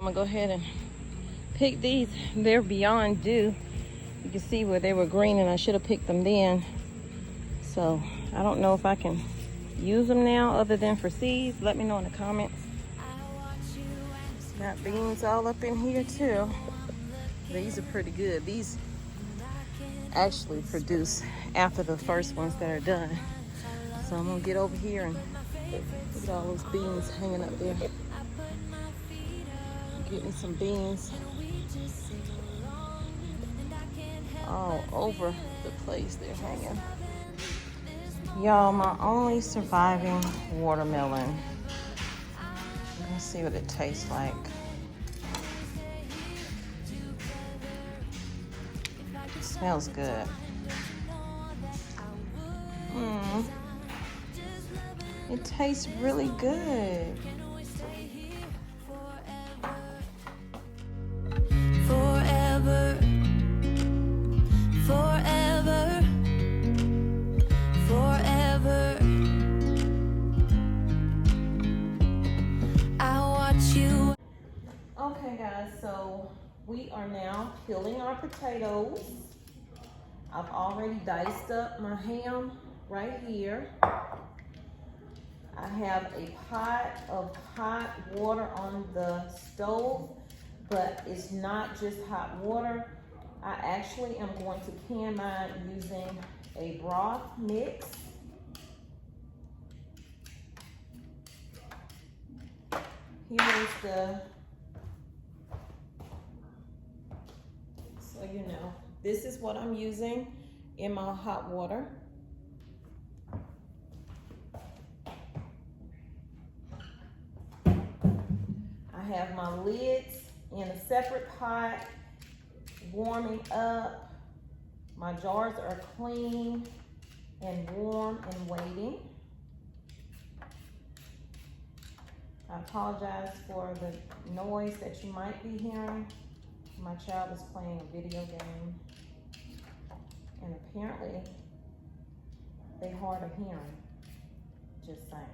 I'm gonna go ahead and pick these. They're beyond due. You can see where they were green and I should have picked them then. So I don't know if I can use them now other than for seeds. Let me know in the comments. Got beans all up in here too. These are pretty good. These actually produce after the first ones that are done. So I'm gonna get over here and look at all those beans hanging up there. Get me some beans all over the place they're hanging. Y'all, my only surviving watermelon. Let's see what it tastes like. It smells good. It tastes really good. Forever, forever, forever. I watch you. Okay guys, so we are now peeling our potatoes. I've already diced up my ham right here. I have a pot of hot water on the stove, but it's not just hot water. I actually am going to can mine using a broth mix. Here is the, so you know, this is what I'm using in my hot water. I have my lids in a separate pot, warming up. My jars are clean and warm and waiting. I apologize for the noise that you might be hearing. My child is playing a video game, and apparently they hard of hearing, just saying.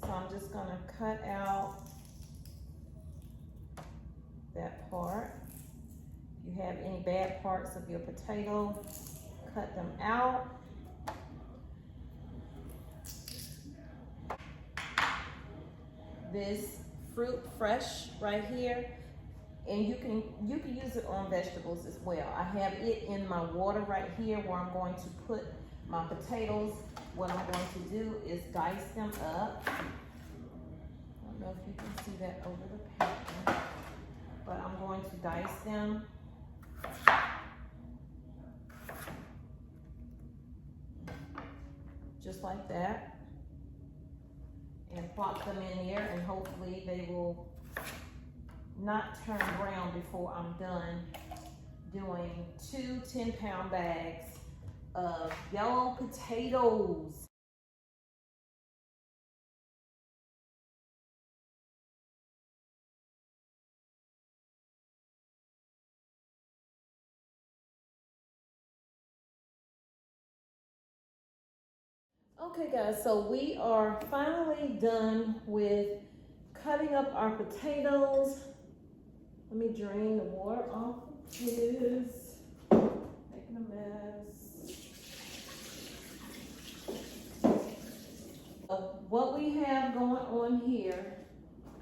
So I'm just gonna cut out that part. If you have any bad parts of your potato, cut them out. This fruit fresh right here, and you can use it on vegetables as well. I have it in my water right here where I'm going to put my potatoes. What I'm going to do is dice them up. I don't know if you can see that over the paper, but I'm going to dice them. Just like that. And plop them in there, and hopefully they will not turn brown before I'm done doing 2 10-pound bags of yellow potatoes. Okay guys, so we are finally done with cutting up our potatoes. Let me drain the water off of his, making a mess. What we have going on here,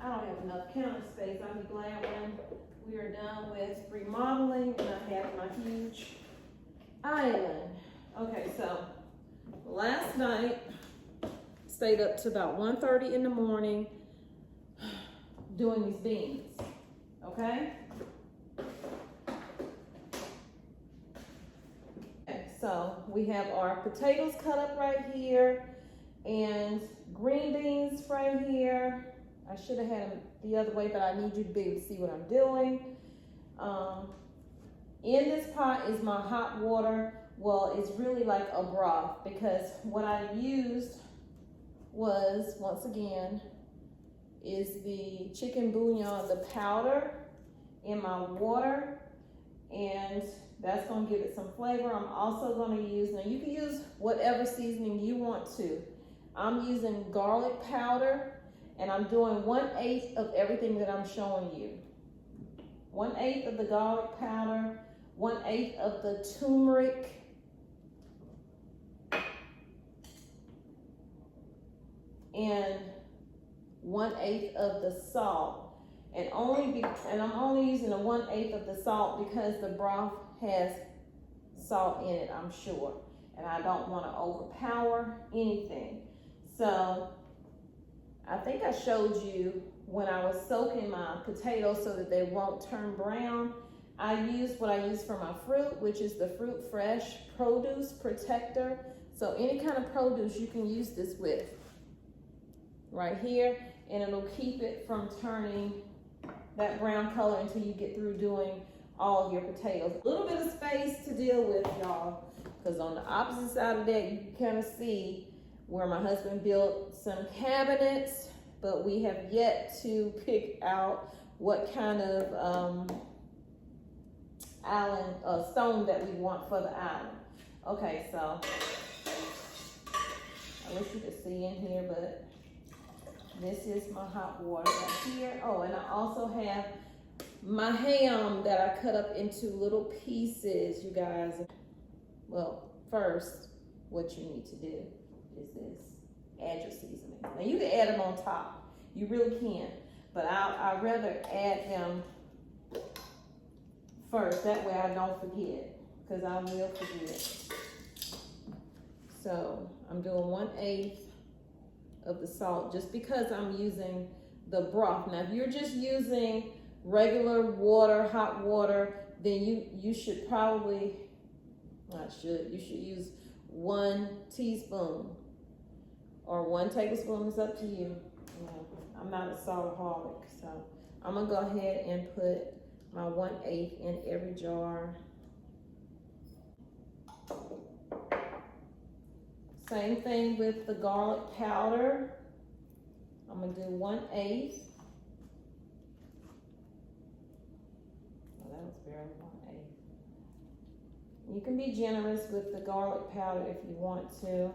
I don't have enough counter space. I'll be glad when we are done with remodeling and I have my huge island. Okay, so last night, stayed up to about 1:30 in the morning doing these beans, okay? So we have our potatoes cut up right here and green beans right here. I should have had them the other way, but I need you to be able to see what I'm doing. In this pot is my hot water. Well, it's really like a broth because what I used was, once again, is the chicken bouillon, the powder in my water, and That's gonna give it some flavor. I'm also gonna use, now you can use whatever seasoning you want to. I'm using garlic powder, and I'm doing 1/8 of everything that I'm showing you. 1/8 of the garlic powder, 1/8 of the turmeric, and 1/8 of the salt. And I'm only using a 1/8 of the salt because the broth has salt in it, I'm sure. And I don't want to overpower anything. So I think I showed you when I was soaking my potatoes so that they won't turn brown. I used what I use for my fruit, which is the Fruit Fresh Produce Protector. So any kind of produce you can use this with right here, and it'll keep it from turning that brown color until you get through doing all of your potatoes. A little bit of space to deal with, y'all, because on the opposite side of that, you can kind of see where my husband built some cabinets, but we have yet to pick out what kind of stone that we want for the island. Okay, so I wish you could see in here, but this is my hot water right here. Oh, and I also have my ham that I cut up into little pieces, you guys. Well, first, what you need to do is this. Add your seasoning. Now you can add them on top. You really can. But I'd rather add them first. That way I don't forget. Because I will forget. So I'm doing 1/8 of the salt just because I'm using the broth. Now if you're just using regular water, hot water, then you should probably, you should use 1 teaspoon or 1 tablespoon. It's up to you. I'm not a saltaholic, so I'm gonna go ahead and put my 1/8 in every jar. Same thing with the garlic powder. I'm gonna do 1/8. Well, that was barely 1/8. You can be generous with the garlic powder if you want to.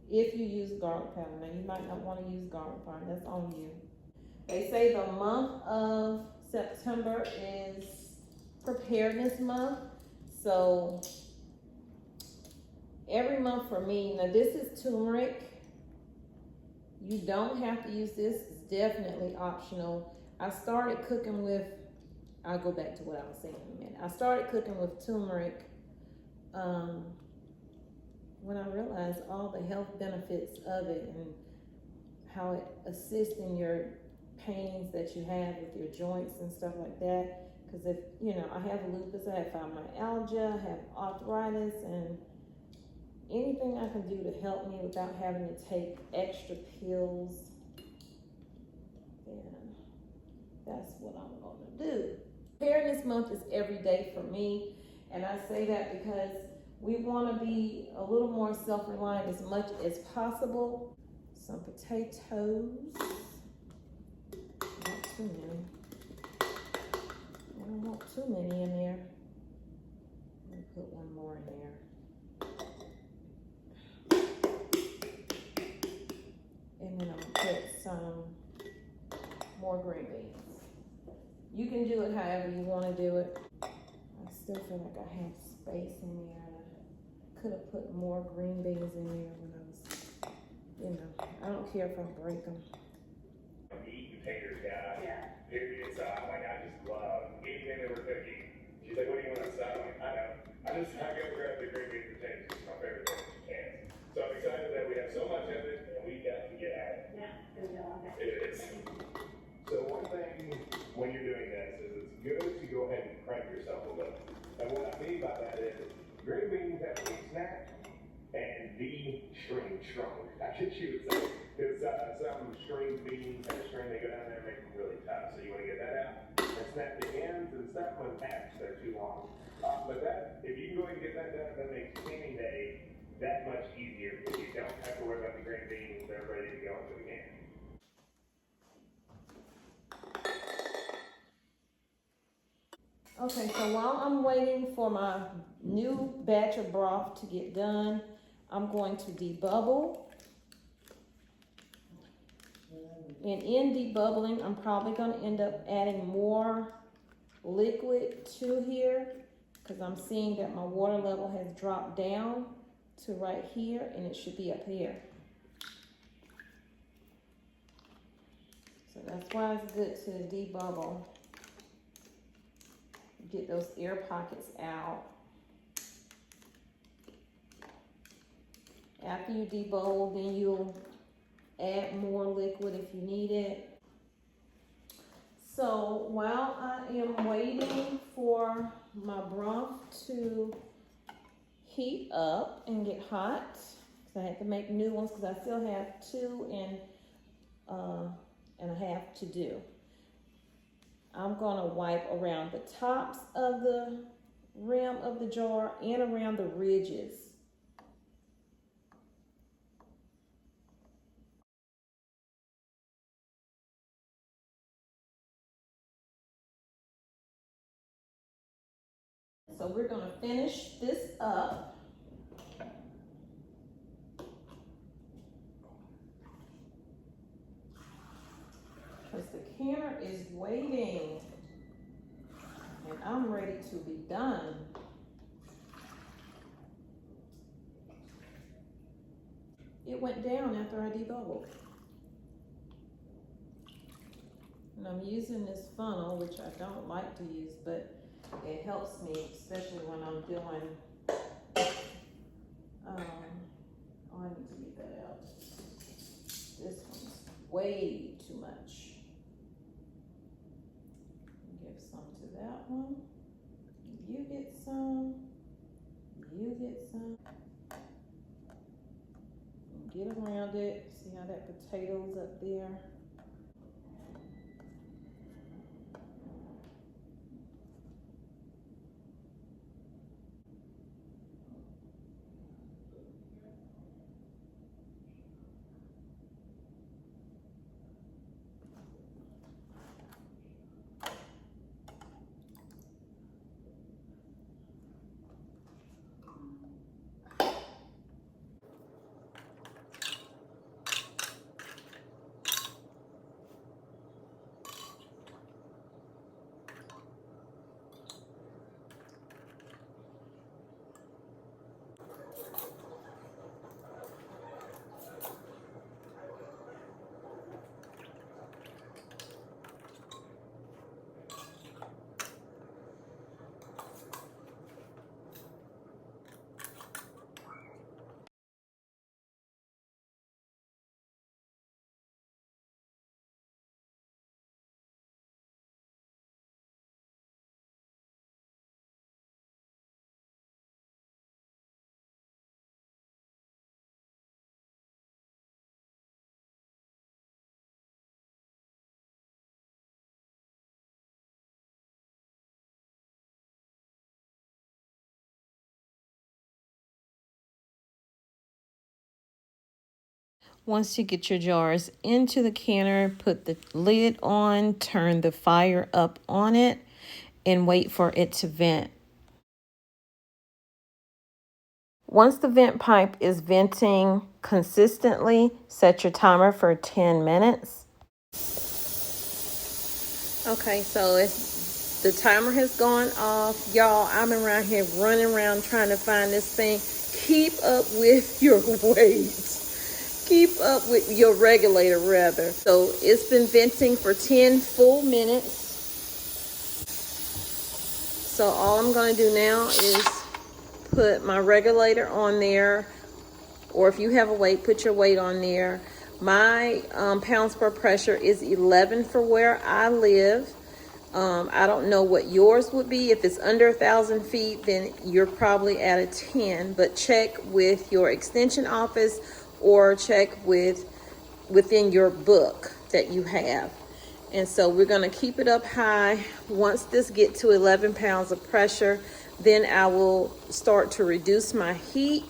If you use garlic powder. Now you might not want to use garlic powder, that's on you. They say the month of September is preparedness month. So every month for me, now this is turmeric. You don't have to use this, it's definitely optional. I started cooking with, I'll go back to what I was saying in a minute. I started cooking with turmeric when I realized all the health benefits of it and how it assists in your pains that you have with your joints and stuff like that. Because if, I have lupus, I have fibromyalgia, I have arthritis, and anything I can do to help me without having to take extra pills, then that's what I'm gonna do. Preparedness month is every day for me, and I say that because we want to be a little more self-reliant as much as possible. Some potatoes. Not too many. I don't want too many in there. Let me put one more in there. And then I'm gonna put some more green beans. You can do it however you want to do it. I still feel like I have space in there. I could have put more green beans in there when I was, I don't care if I break them. Meat and potatoes guy. Yeah. Period. So I'm like, I just love anything that we're cooking. She's like, what do you want on side? I'm like, I know. I go grab the green bean potatoes. It's my favorite thing you can. So I'm excited that we have so much of it and we got to get at it. Yeah. It is. So one thing when you're doing this is it's good to go ahead and crank yourself a little. And what I mean by that is green beans have to be snapped and be string strong. I get you would say, because some string beans have a string, they go down there and make them really tough. So you want to get that out and snap the ends and stuff when halves they're too long. But that, if you can go ahead and get that done, that makes canning day that much easier because you don't have to worry about the green beans. They're ready to go into the can. Okay, so while I'm waiting for my new batch of broth to get done, I'm going to debubble. And in debubbling, I'm probably gonna end up adding more liquid to here because I'm seeing that my water level has dropped down to right here and it should be up here. So that's why it's good to debubble. Get those air pockets out. After you debubble, then you'll add more liquid if you need it. So while I am waiting for my broth to heat up and get hot, because I had to make new ones because I still have 2 and a half to do. I'm gonna wipe around the tops of the rim of the jar and around the ridges. So we're gonna finish this up. Because the canner is waiting. And I'm ready to be done. It went down after I debubbled. And I'm using this funnel, which I don't like to use, but it helps me, especially when I'm doing, oh, I need to get that out. This one's way too much. Give some to that one. You get some. You get some. Get around it. See how that potato's up there? Once you get your jars into the canner, put the lid on, turn the fire up on it, and wait for it to vent. Once the vent pipe is venting consistently, set your timer for 10 minutes. Okay, so the timer has gone off. Y'all, I'm around here running around trying to find this thing. Keep up with your weight. Keep up with your regulator, rather. So it's been venting for 10 full minutes. So all I'm going to do now is put my regulator on there, or if you have a weight, put your weight on there. My pounds per pressure is 11 for where I live. I don't know what yours would be. If it's under 1,000 feet, then you're probably at a 10, but check with your extension office or check within your book that you have. And so we're going to keep it up high. Once this gets to 11 pounds of pressure, then I will start to reduce my heat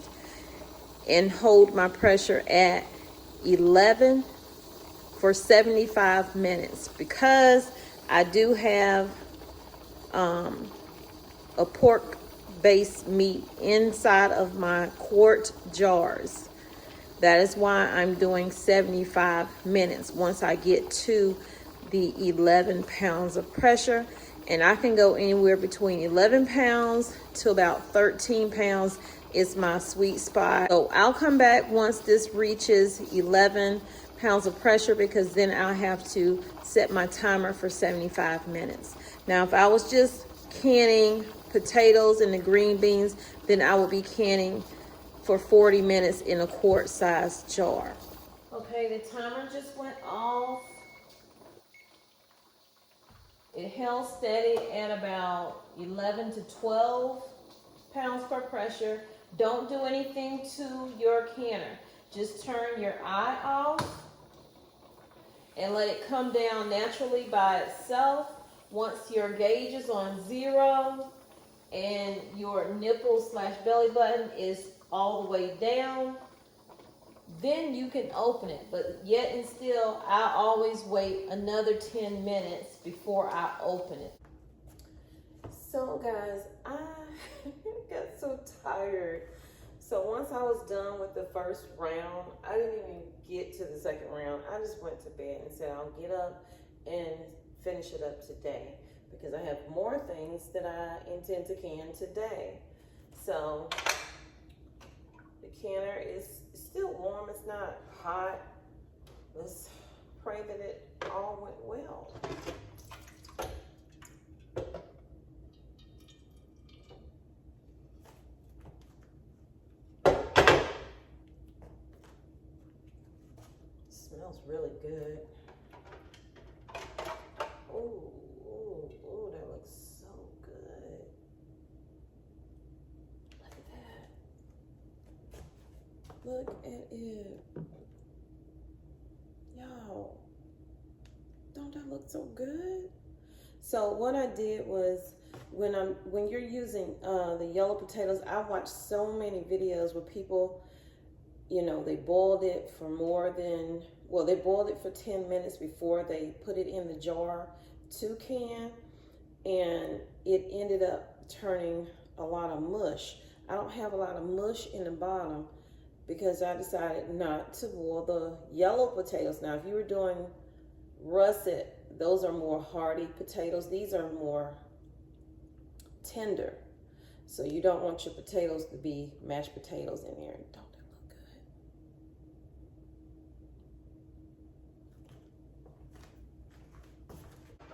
and hold my pressure at 11 for 75 minutes, because I do have a pork-based meat inside of my quart jars. That is why I'm doing 75 minutes once I get to the 11 pounds of pressure. And I can go anywhere between 11 pounds to about 13 pounds is my sweet spot. So I'll come back once this reaches 11 pounds of pressure, because then I'll have to set my timer for 75 minutes. Now, if I was just canning potatoes and the green beans, then I would be canning for 40 minutes in a quart-sized jar. Okay, the timer just went off. It held steady at about 11 to 12 pounds per pressure. Don't do anything to your canner. Just turn your eye off and let it come down naturally by itself. Once your gauge is on 0 and your nipple/belly button is all the way down, then you can open it. But yet and still, I always wait another 10 minutes before I open it. So guys, I got so tired. So once I was done with the first round, I didn't even get to the second round. I just went to bed and said I'll get up and finish it up today, because I have more things that I intend to can today. So the canner is still warm, it's not hot. Let's pray that it all went well. Smells really good. Oh, oh, oh, that looks so good. Look at that. Look at it. Y'all, don't that look so good? So what I did was, when you're using the yellow potatoes, I watched so many videos where people, you know, they boiled it for they boiled it for 10 minutes before they put it in the jar to can, and it ended up turning a lot of mush. I don't have a lot of mush in the bottom because I decided not to boil the yellow potatoes. Now, if you were doing russet, those are more hardy potatoes. These are more tender. So you don't want your potatoes to be mashed potatoes in there. Don't that look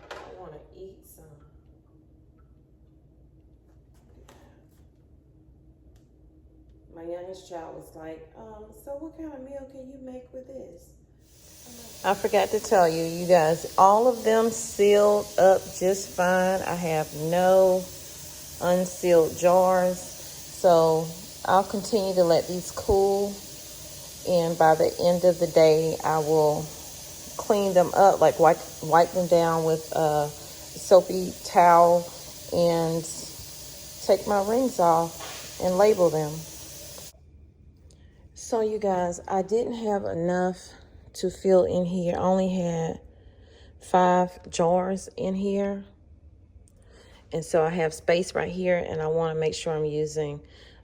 good? I want to eat some. My youngest child was like, so what kind of meal can you make with this? I forgot to tell you, you guys, all of them sealed up just fine. I have no unsealed jars. So I'll continue to let these cool. And by the end of the day, I will clean them up, like wipe them down with a soapy towel and take my rings off and label them. So you guys, I didn't have enough to fill in here. I only had 5 jars in here. And so I have space right here, and I want to make sure I'm using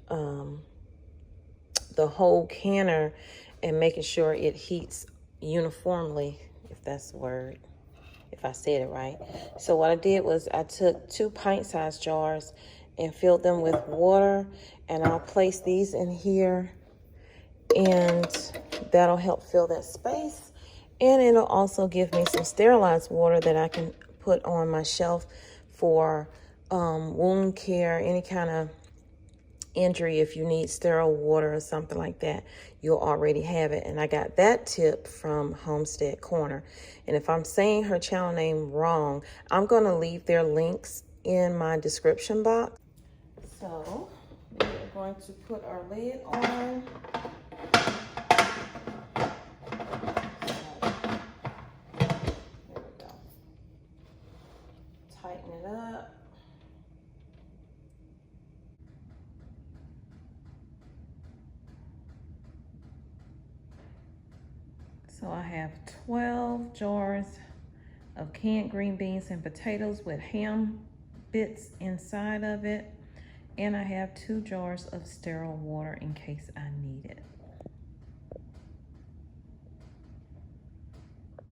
the whole canner and making sure it heats uniformly, if that's the word, if I said it right. So what I did was I took 2 pint-sized jars and filled them with water, and I'll place these in here, and that'll help fill that space. And it'll also give me some sterilized water that I can put on my shelf for wound care, any kind of injury. If you need sterile water or something like that, you'll already have it. And I got that tip from Homestead Corner. And if I'm saying her channel name wrong, I'm going to leave their links in my description box. So we're going to put our lid on. Tighten it up. So I have 12 jars of canned green beans and potatoes with ham bits inside of it. And I have 2 jars of sterile water in case I need it.